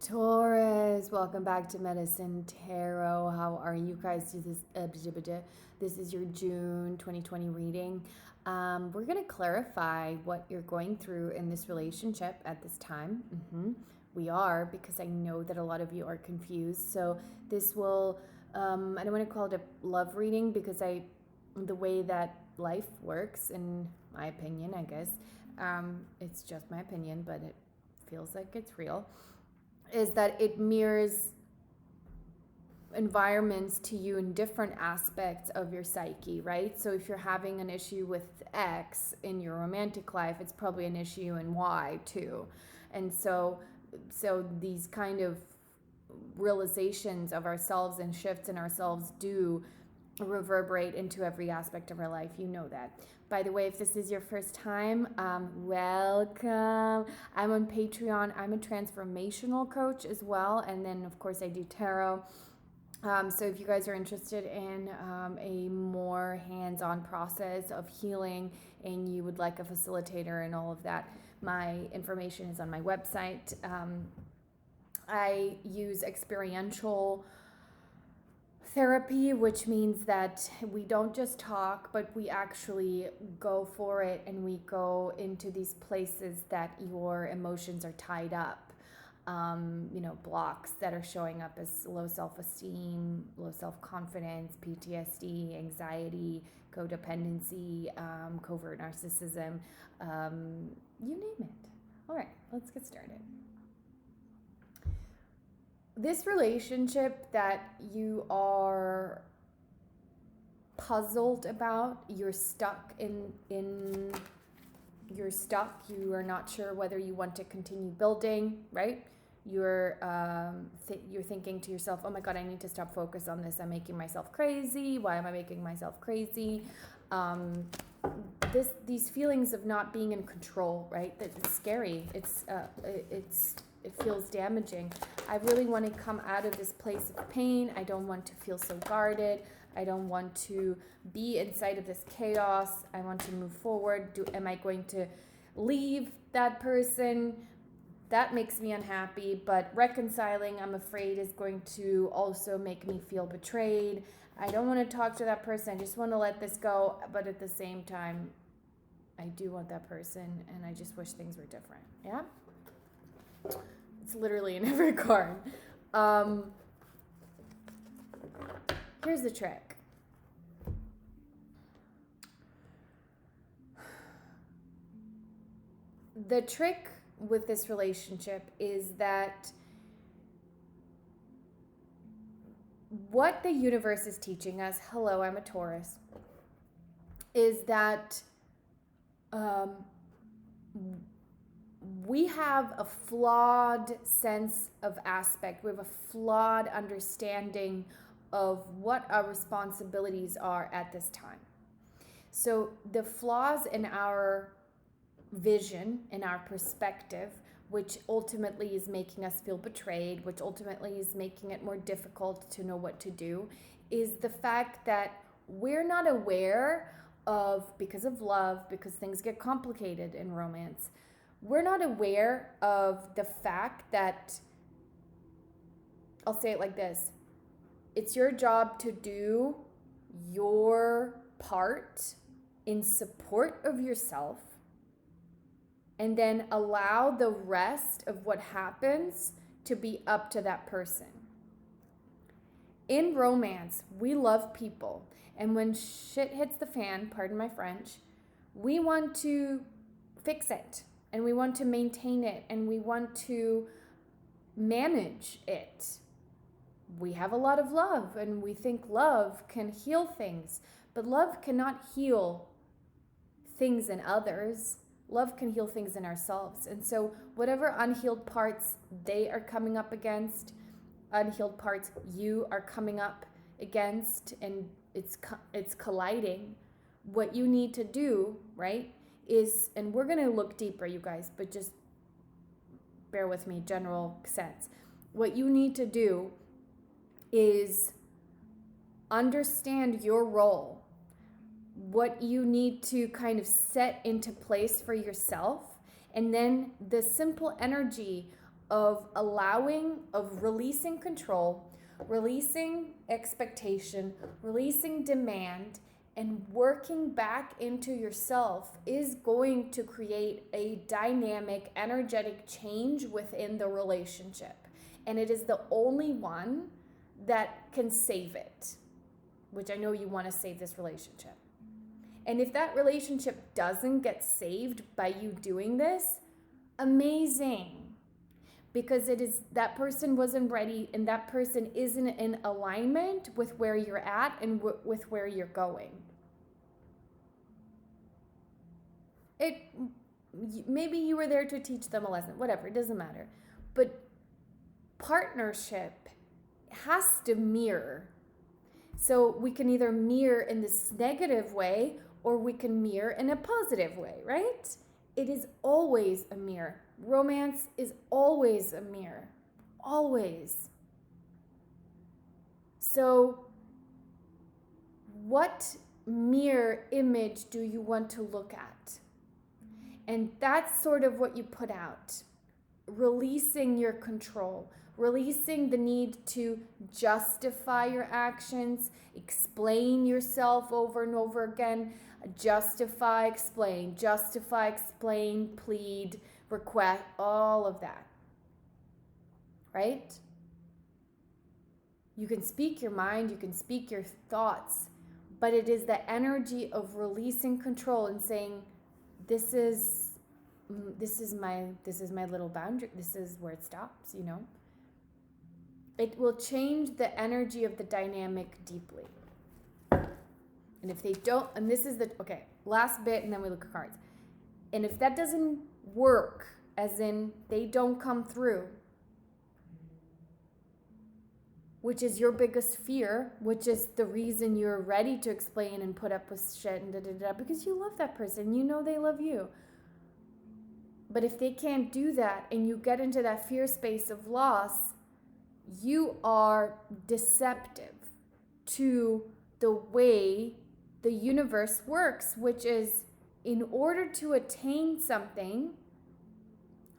Taurus, welcome back to Medicine Tarot. How are you guys? This is your June 2020 reading. We're going to clarify what you're going through in this relationship at this time. We are, because I know that a lot of you are confused. So this will, I don't want to call it a love reading because the way that life works, in my opinion, I guess, it's just my opinion, but it feels like it's real, is that it mirrors environments to you in different aspects of your psyche, right? So if you're having an issue with X in your romantic life, it's probably an issue in Y too. And so these kind of realizations of ourselves and shifts in ourselves do reverberate into every aspect of our life. You know that. By the way, if this is your first time, welcome. I'm on Patreon. I'm a transformational coach as well. And then, of course, I do tarot. So if you guys are interested in a more hands-on process of healing and you would like a facilitator and all of that, my information is on my website. I use experiential therapy, which means that we don't just talk, but we actually go for it, and we go into these places that your emotions are tied up. Blocks that are showing up as low self-esteem, low self-confidence, PTSD, anxiety, codependency, covert narcissism, you name it. All right, let's get started. This relationship that you are puzzled about, you're stuck you're stuck, you are not sure whether you want to continue building, right? You're thinking to yourself, oh my God, I need to stop focus on this. I'm making myself crazy. Why am I making myself crazy? These feelings of not being in control, right? That it's scary. It feels damaging. I really want to come out of this place of pain. I don't want to feel so guarded. I don't want to be inside of this chaos. I want to move forward. Am I going to leave that person? That makes me unhappy, but reconciling, I'm afraid, is going to also make me feel betrayed. I don't want to talk to that person. I just want to let this go, but at the same time, I do want that person, and I just wish things were different. Yeah? It's literally in every card. Here's the trick. The trick with this relationship is that what the universe is teaching us, hello, I'm a Taurus, is that we have a flawed sense of aspect. We have a flawed understanding of what our responsibilities are at this time. So the flaws in our vision, in our perspective, which ultimately is making us feel betrayed, which ultimately is making it more difficult to know what to do, is the fact that we're not aware of, because of love, because things get complicated in romance, we're not aware of the fact that, I'll say it like this, it's your job to do your part in support of yourself, and then allow the rest of what happens to be up to that person. In romance, we love people, and when shit hits the fan, pardon my French, we want to fix it, and we want to maintain it, and we want to manage it. We have a lot of love, and we think love can heal things, but love cannot heal things in others. Love can heal things in ourselves. And so whatever unhealed parts they are coming up against, unhealed parts you are coming up against, and it's colliding, what you need to do, right, is, and we're going to look deeper, you guys, but just bear with me, general sense. What you need to do is understand your role, what you need to kind of set into place for yourself, and then the simple energy of releasing control, releasing expectation, releasing demand, and working back into yourself is going to create a dynamic, energetic change within the relationship. And it is the only one that can save it, which I know you want to save this relationship. And if that relationship doesn't get saved by you doing this, amazing. Because it is that person wasn't ready and that person isn't in alignment with where you're at and with where you're going. Maybe you were there to teach them a lesson, whatever, it doesn't matter. But partnership has to mirror. So we can either mirror in this negative way or we can mirror in a positive way, right? It is always a mirror. Romance is always a mirror. Always. So what mirror image do you want to look at? And that's sort of what you put out. Releasing your control. Releasing the need to justify your actions, explain yourself over and over again. Justify, explain, plead, request, all of that. Right? You can speak your mind, you can speak your thoughts, but it is the energy of releasing control and saying, this is my little boundary. This is where it stops, you know. It will change the energy of the dynamic deeply. And if they don't, and this is the, okay, last bit, and then we look at cards. And if that doesn't work, as in they don't come through, which is your biggest fear, which is the reason you're ready to explain and put up with shit and because you love that person, you know they love you. But if they can't do that and you get into that fear space of loss, you are deceptive to the way the universe works, which is in order to attain something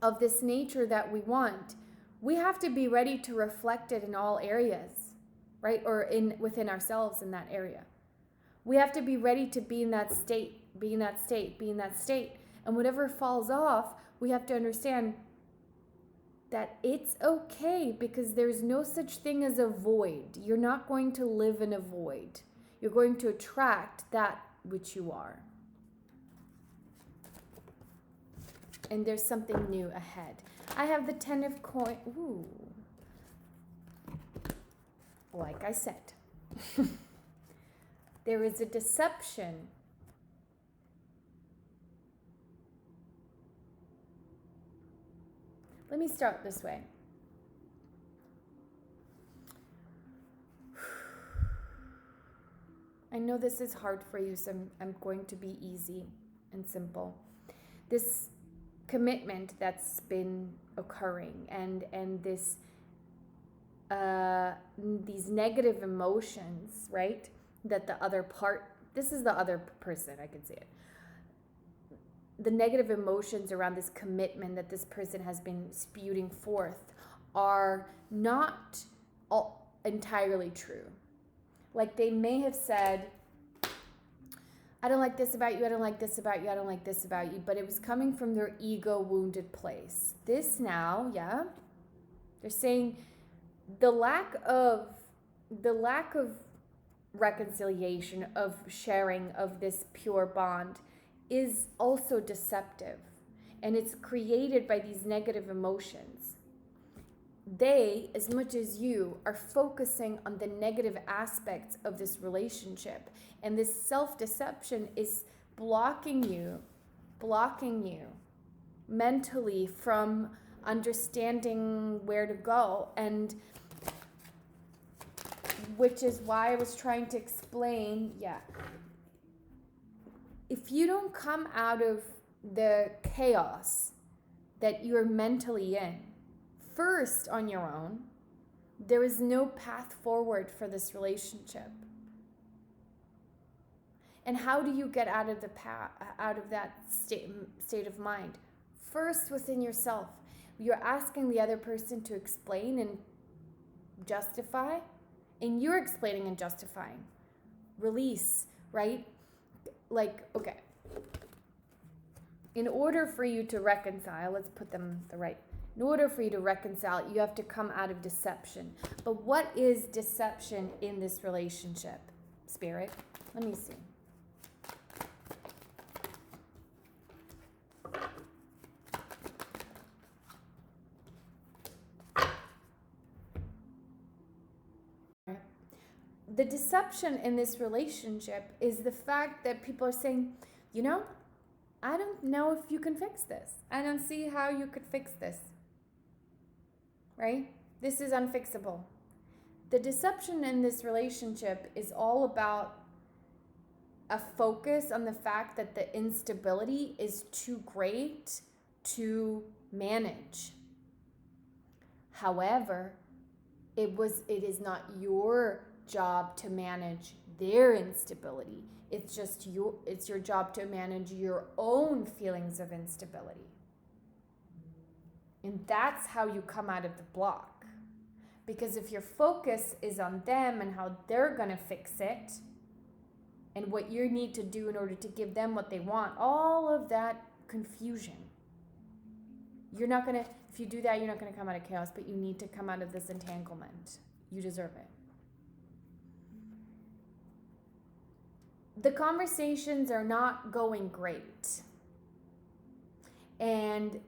of this nature that we want, we have to be ready to reflect it in all areas, right? Or within ourselves in that area. We have to be ready to be in that state. And whatever falls off, we have to understand that it's okay, because there's no such thing as a void. You're not going to live in a void. You're going to attract that which you are. And there's something new ahead. I have the 10 of coins. Ooh. Like I said, there is a deception. Let me start this way. I know this is hard for you, so I'm going to be easy and simple. This commitment that's been occurring and this these negative emotions, right? That the other part, this is the other person, I can see it. The negative emotions around this commitment that this person has been spewing forth are not all entirely true. Like they may have said, I don't like this about you, I don't like this about you, I don't like this about you, but it was coming from their ego wounded place. This now, yeah, they're saying the lack of reconciliation, of sharing of this pure bond is also deceptive, and it's created by these negative emotions. They, as much as you, are focusing on the negative aspects of this relationship, and this self-deception is blocking you mentally from understanding where to go, and which is why I was trying to explain, if you don't come out of the chaos that you're mentally in first on your own, there is no path forward for this relationship. And how do you get out of that state of mind? First, within yourself. you're asking the other person to explain and justify, and you're explaining and justifying. Release, right? Like, okay. In order for you to reconcile, let's put them the right. In order for you to reconcile, you have to come out of deception. But what is deception in this relationship, Spirit? Let me see. The deception in this relationship is the fact that people are saying, I don't know if you can fix this. I don't see how you could fix this. Right? This is unfixable. The deception in this relationship is all about a focus on the fact that the instability is too great to manage. However, it is not your job to manage their instability. It's your job to manage your own feelings of instability. And that's how you come out of the block. Because if your focus is on them and how they're going to fix it, and what you need to do in order to give them what they want, all of that confusion. If you do that, you're not going to come out of chaos, but you need to come out of this entanglement. You deserve it. The conversations are not going great. And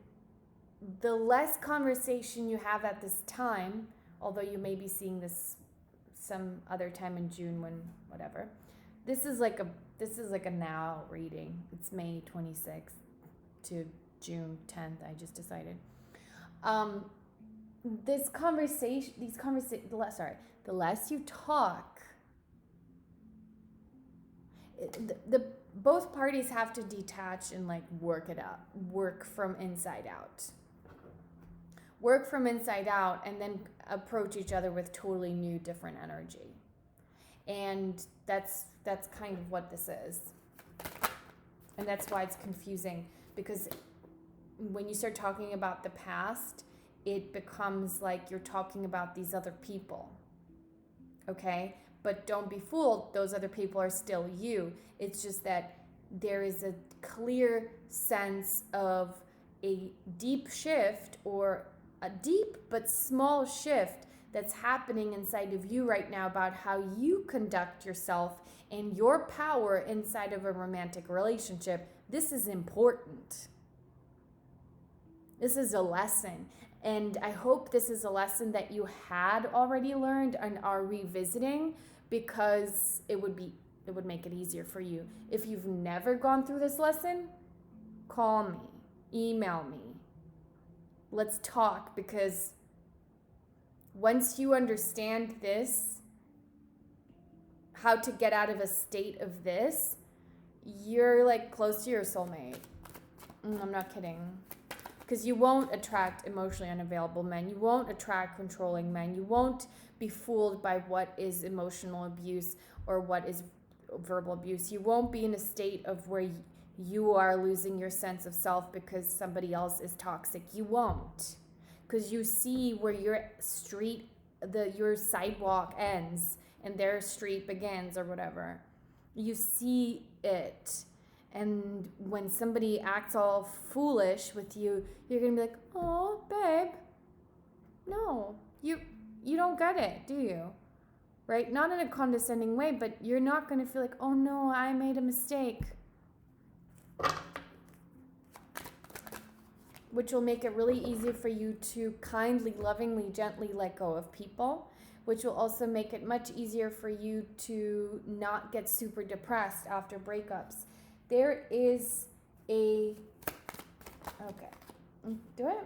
the less conversation you have at this time, although you may be seeing this some other time in June when whatever, this is like a now reading. It's May 26th to June 10th. I just decided. The less you talk, both parties have to detach and work it out, work from inside out, and then approach each other with totally new, different energy. And that's kind of what this is. And that's why it's confusing, because when you start talking about the past, it becomes like you're talking about these other people. Okay? But don't be fooled, those other people are still you. It's just that there is a clear sense of a deep shift, or a deep but small shift that's happening inside of you right now about how you conduct yourself and your power inside of a romantic relationship. This is important. This is a lesson. And I hope this is a lesson that you had already learned and are revisiting, because it would make it easier for you. If you've never gone through this lesson, call me, email me. Let's talk, because once you understand this, how to get out of a state of this, you're close to your soulmate. I'm not kidding. Because you won't attract emotionally unavailable men. You won't attract controlling men. You won't be fooled by what is emotional abuse or what is verbal abuse. You won't be in a state of where you are losing your sense of self because somebody else is toxic. You won't. Because you see where your sidewalk ends and their street begins, or whatever. You see it. And when somebody acts all foolish with you, you're going to be like, oh, babe, no, you don't get it, do you? Right? Not in a condescending way, but you're not going to feel like, oh, no, I made a mistake. Which will make it really easy for you to kindly, lovingly, gently let go of people, which will also make it much easier for you to not get super depressed after breakups. There is am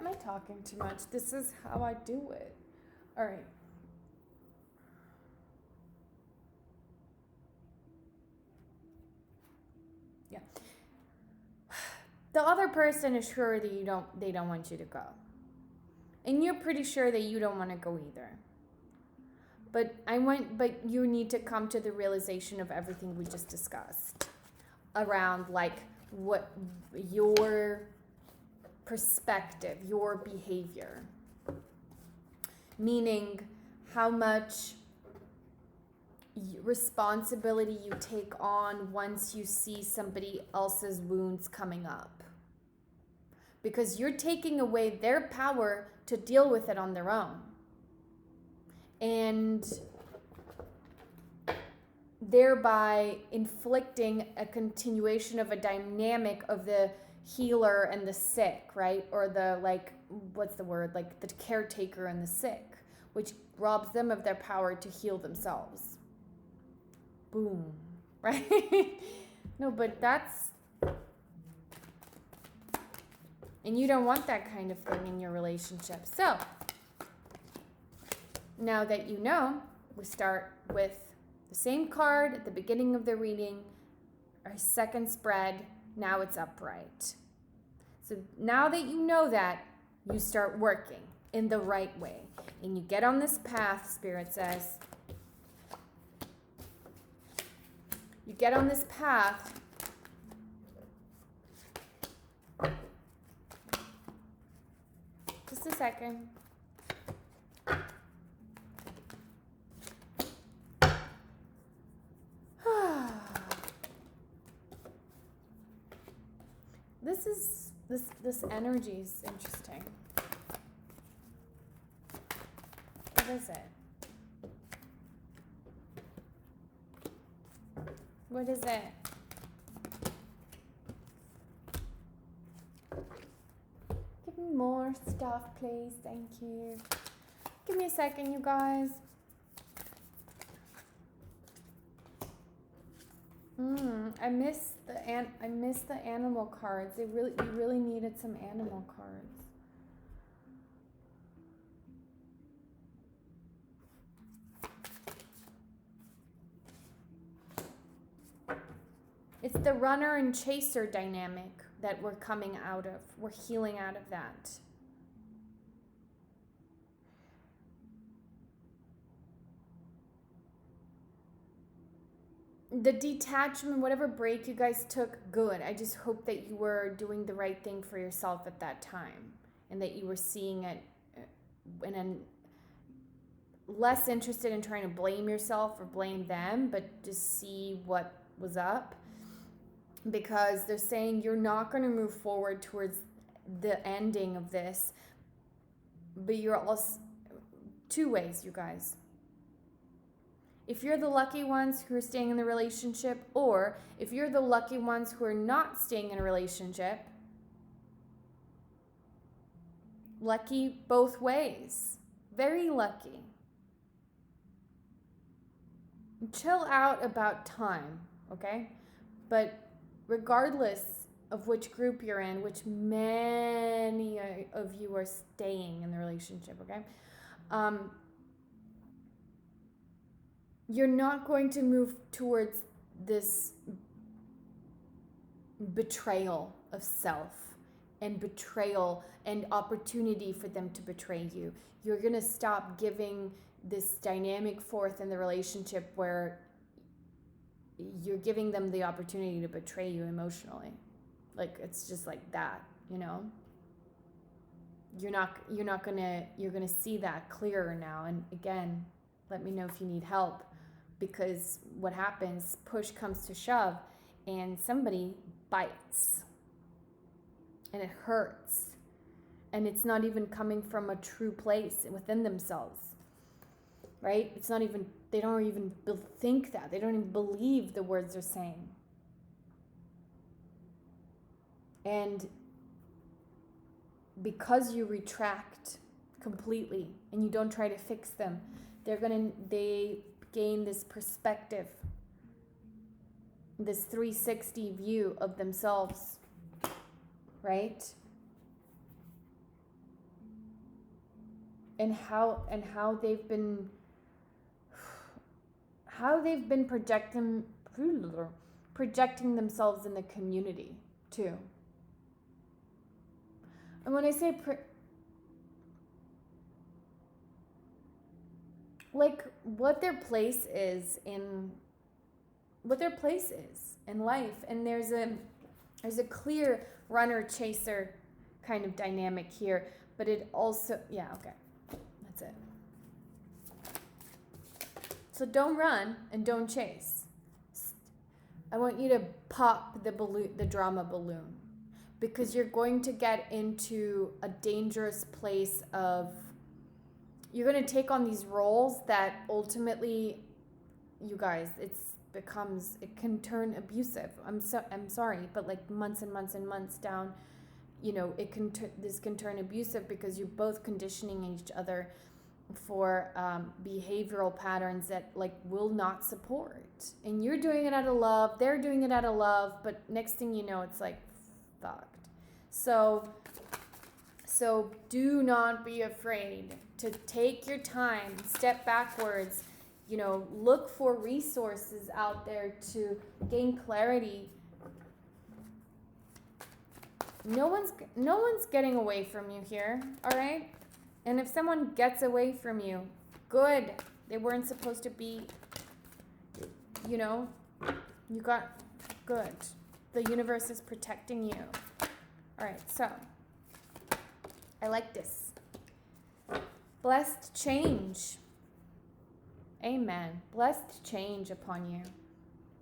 I talking too much? This is how I do it. All right. Yeah. The other person is sure that they don't want you to go. And you're pretty sure that you don't want to go either. But you need to come to the realization of everything we just discussed around what your perspective, your behavior. Meaning how much responsibility you take on once you see somebody else's wounds coming up. Because you're taking away their power to deal with it on their own. And thereby inflicting a continuation of a dynamic of the healer and the sick, right? Or the, like, what's the word? Like the caretaker and the sick, which robs them of their power to heal themselves. Boom, right? No, but that's, and you don't want that kind of thing in your relationship. So, now that you know, we start with the same card at the beginning of the reading, our second spread, now it's upright. So now that you know that, you start working in the right way. And you get on this path, Spirit says. You get on this path. Just a second. This energy is interesting. What is it? What is it? Give me more stuff, please. Thank you. Give me a second, you guys. I miss the animal cards. You really needed some animal cards. It's the runner and chaser dynamic that we're coming out of. We're healing out of that. The detachment, whatever break you guys took, good. I just hope that you were doing the right thing for yourself at that time and that you were seeing it and less interested in trying to blame yourself or blame them, but just see what was up. Because they're saying you're not going to move forward towards the ending of this, but you're also two ways, you guys. If you're the lucky ones who are staying in the relationship, or if you're the lucky ones who are not staying in a relationship, lucky both ways. Very lucky. Chill out about time, okay? But regardless of which group you're in, which many of you are staying in the relationship, okay? You're not going to move towards this betrayal of self and betrayal and opportunity for them to betray you. You're going to stop giving this dynamic forth in the relationship where you're giving them the opportunity to betray you emotionally. Like, it's just like that, you know? You're gonna see that clearer now. And again, let me know if you need help. Because what happens, push comes to shove, and somebody bites. And it hurts. And it's not even coming from a true place within themselves. Right? It's not even, they don't even think that. They don't even believe the words they're saying. And because you retract completely and you don't try to fix them, they gain this perspective, this 360 view of themselves, right? And how they've been projecting themselves in the community too. And when I say like what their place is in life, and there's a clear runner chaser kind of dynamic here, but it also, yeah, okay, that's it. So don't run and don't chase. I want you to pop the drama balloon, because you're going to get into a dangerous place of, you're going to take on these roles that ultimately, you guys, it can turn abusive. I'm sorry, but like months and months and months down, you know, this can turn abusive, because you're both conditioning each other for behavioral patterns that like will not support. And you're doing it out of love, they're doing it out of love, but next thing you know, it's like fucked. So do not be afraid to take your time, step backwards, you know, look for resources out there to gain clarity. No one's getting away from you here, all right? And if someone gets away from you, good. They weren't supposed to be, you know, you got good. The universe is protecting you. All right, so I like this. Blessed change. Amen. Blessed change upon you.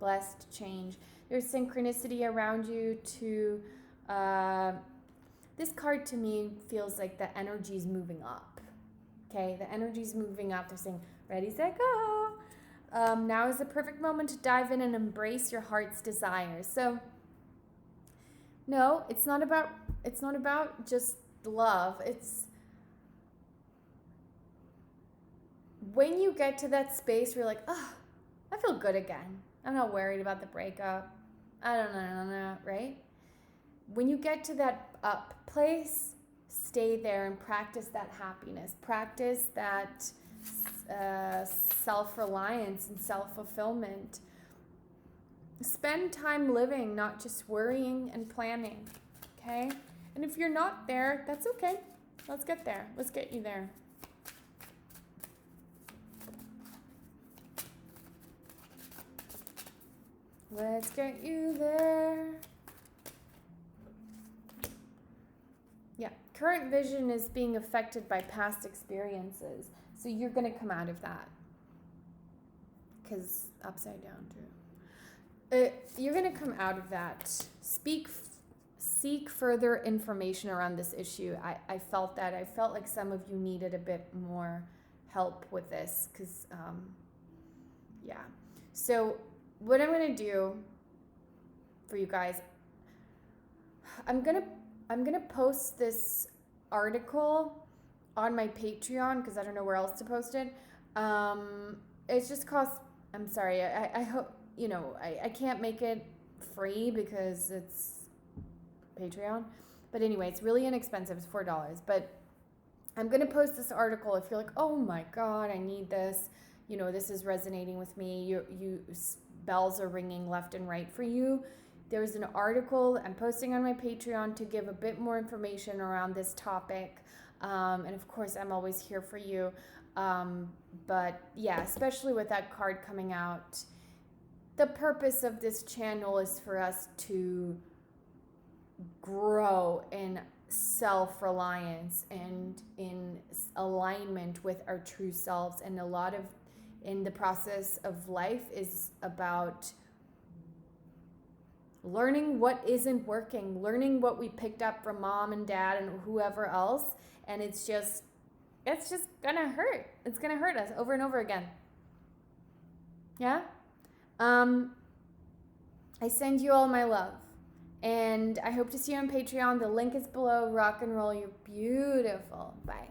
Blessed change. There's synchronicity around you to, this card to me feels like the energy's moving up. Okay, the energy's moving up. They're saying, ready, set, go. Now is the perfect moment to dive in and embrace your heart's desires. So, no, it's not about just love. It's when you get to that space where you're like, oh, I feel good again. I'm not worried about the breakup. I don't know, right? When you get to that up place, stay there and practice that happiness. Practice that self-reliance and self-fulfillment. Spend time living, not just worrying and planning, okay? And if you're not there, that's okay. Let's get there. Let's get you there. Let's get you there. Yeah, current vision is being affected by past experiences. So you're going to come out of that. Because upside down too. You're going to come out of that. Seek further information around this issue. I felt that. I felt like some of you needed a bit more help with this. Because, yeah. So what I'm going to do for you guys, I'm gonna post this article on my Patreon, because I don't know where else to post it. It's just cost, I'm sorry, I hope, you know, I can't make it free because it's Patreon. But anyway, it's really inexpensive. It's $4. But I'm gonna post this article if you're like, oh my God, I need this. You know, this is resonating with me. Bells are ringing left and right for you. There's an article I'm posting on my Patreon to give a bit more information around this topic. And of course, I'm always here for you. But yeah, especially with that card coming out, the purpose of this channel is for us to grow in self-reliance and in alignment with our true selves. And a lot of in the process of life is about learning what isn't working, learning what we picked up from mom and dad and whoever else, and it's just gonna hurt. It's gonna hurt us over and over again. Yeah? I send you all my love, and I hope to see you on Patreon. The link is below. Rock and roll. You're beautiful. Bye.